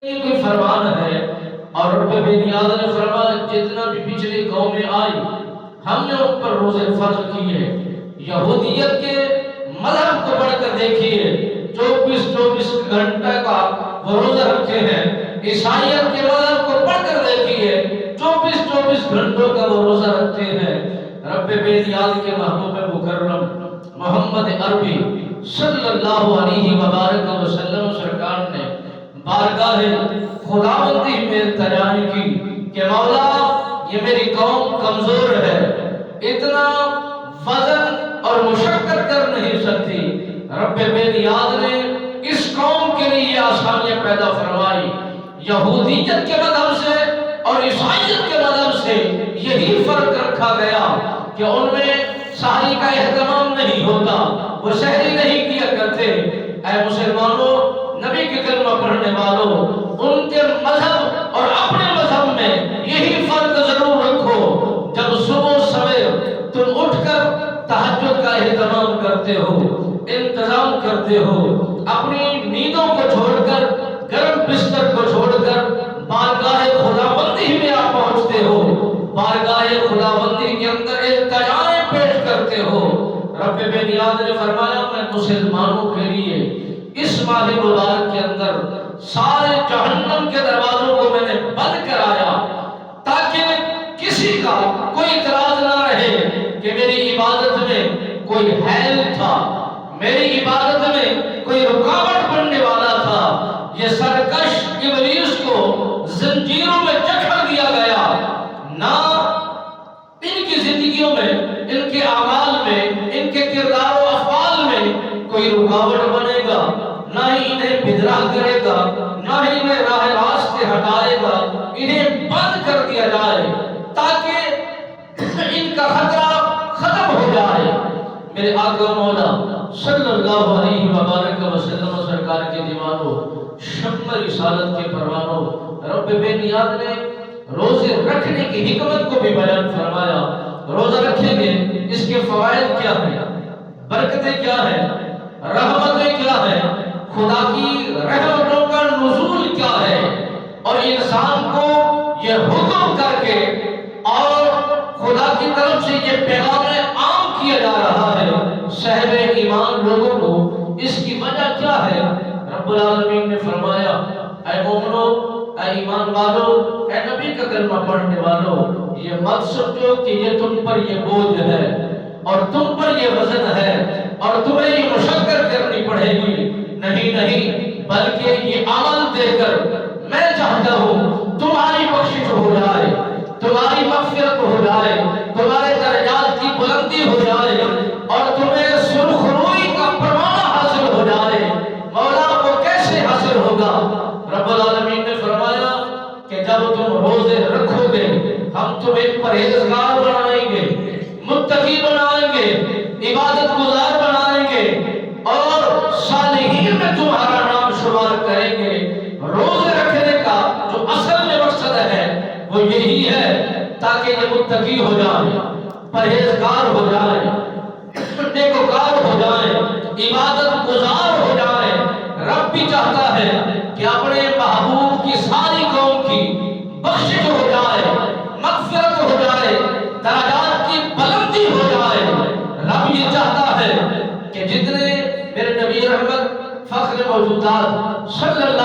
یہ کوئی فرمان ہے۔ اور رب بے نیاز نے فرمایا جتنا بھی پچھلی قومیں آئی ہم نے ان پر روزے فرض کیے۔ یہودیت کے مذہب کو پڑھ کر دیکھیے 24 گھنٹے کا وہ روزہ رکھتے ہیں۔ عیسائیت کے مذہب کو پڑھ کر دیکھیے 24 گھنٹوں کا وہ روزہ رکھتے ہیں۔ رب بے نیاز کے محبوب مکرم محمد عربی صلی اللہ علیہ وبارک وسلم سرکار نے بارگاہ خداوندی میں التجا کی کہ مولا یہ میری قوم کمزور ہے، اتنا وزن اور مشقت کر نہیں سکتی۔ رب بے نیاز نے اس قوم کے لیے یہ آسانیاں پیدا فرمائی۔ یہودیت کے مذہب سے اور عیسائیت کے مذہب سے یہی فرق رکھا گیا کہ ان میں سحری کا اہتمام نہیں ہوتا، وہ سحری نہیں کیا کرتے۔ اے مسلمانوں، نبی کے کلمہ پڑھنے والوں، ان کے مذہب اور اپنے مذہب میں یہی فرق ضرور رکھو۔ جب صبح سویر تم اٹھ کر تہجد کا اہتمام کرتے ہو، انتظام کرتے ہو، اپنی نیندوں کو چھوڑ کر، گرم بستر کو چھوڑ کر بارگاہ خداوندی میں آپ پہنچتے ہو، بارگاہ خداوندی کے اندر التجائیں پیش کرتے ہو۔ رب بے نیاز نے فرمایا میں مسلمانوں کے لیے اس ماہ مبارک کے اندر سارے جہنم کے دروازوں کو میں نے بند کرایا تاکہ کسی کا کوئی اعتراض نہ رہے کہ میری عبادت میں کوئی حیل تھا، میری عبادت میں کوئی رکاوٹ بننے والا تھا۔ یہ سرکش ابلیس کو زنجیروں میں جکڑ دیا گیا، نہ ان کی زندگیوں میں، ان کے اعمال میں، ان کے کردار و افعال میں کوئی رکاوٹ بنے گا، نہ ہی انہیں بدراہ کرے گا، نہ ہی انہیں راہ راست سے ہٹائے گا۔ انہیں بند کر دیا جائے تاکہ ان کا خطرہ ختم ہو جائے۔ میرے آقا مولا صلی اللہ علیہ وبارک وسلم سرکار کے دیوانوں، شمع رسالت کے پروانوں، رب بے نیاز نے روزے رکھنے کی حکمت کو بھی بیان فرمایا۔ روزہ رکھیں گے اس کے فوائد کیا ہیں، برکتیں کیا ہیں، رحمتیں کیا ہیں، خدا کی رحمتوں کا نزول کیا ہے، اور انسان کو یہ حکم کر کے اور خدا کی طرف سے یہ پیغام عام کیا جا رہا ہے صاحب ایمان لوگوں کو، اس کی وجہ کیا ہے؟ رب العالمین نے فرمایا اے مومنو، اے ایمان والو، اے نبی کا کلمہ پڑھنے والو، یہ مت سمجھو کہ یہ تم پر یہ بوجھ ہے اور تم پر یہ وزن ہے اور تمہیں یہ مشقت کرنی پڑے گی۔ نہیں نہیں، بلکہ یہ عمل دے کر میں چاہتا ہوں تمہاری بخشش ہو جائے، تمہاری مغفرت ہو جائے، تمہارے درجات کی بلندی ہو جائے اور تمہیں سرخ روئی کا پروانہ حاصل ہو جائے۔ مولا کو کیسے حاصل ہوگا؟ رب العالمین نے فرمایا کہ جب تم روزے رکھو گے ہم تمہیں پرہیزگار بنائیں گے، متقی بنائیں گے، عبادت گزار بنائیں گے اور صالحین میں تمہارا نام شمار کریں گے۔ روزے رکھنے کا جو اصل میں مقصد ہے وہ یہی ہے تاکہ یہ متقی ہو جائیں، پرہیزگار ہو جائیں، نیکوکار ہو جائیں، عبادت گزار ہو جائیں۔ رب بھی چاہتا ہے کہ اپنے محبوب کی ساری قوم کی بخشش ہو جائے، مغفرت ہو جائے، درجات کی بلندی ہو جائے۔ رب یہ چاہتا ہے کہ جتنے میرے نبی رحمت فخر موجودات صلی اللہ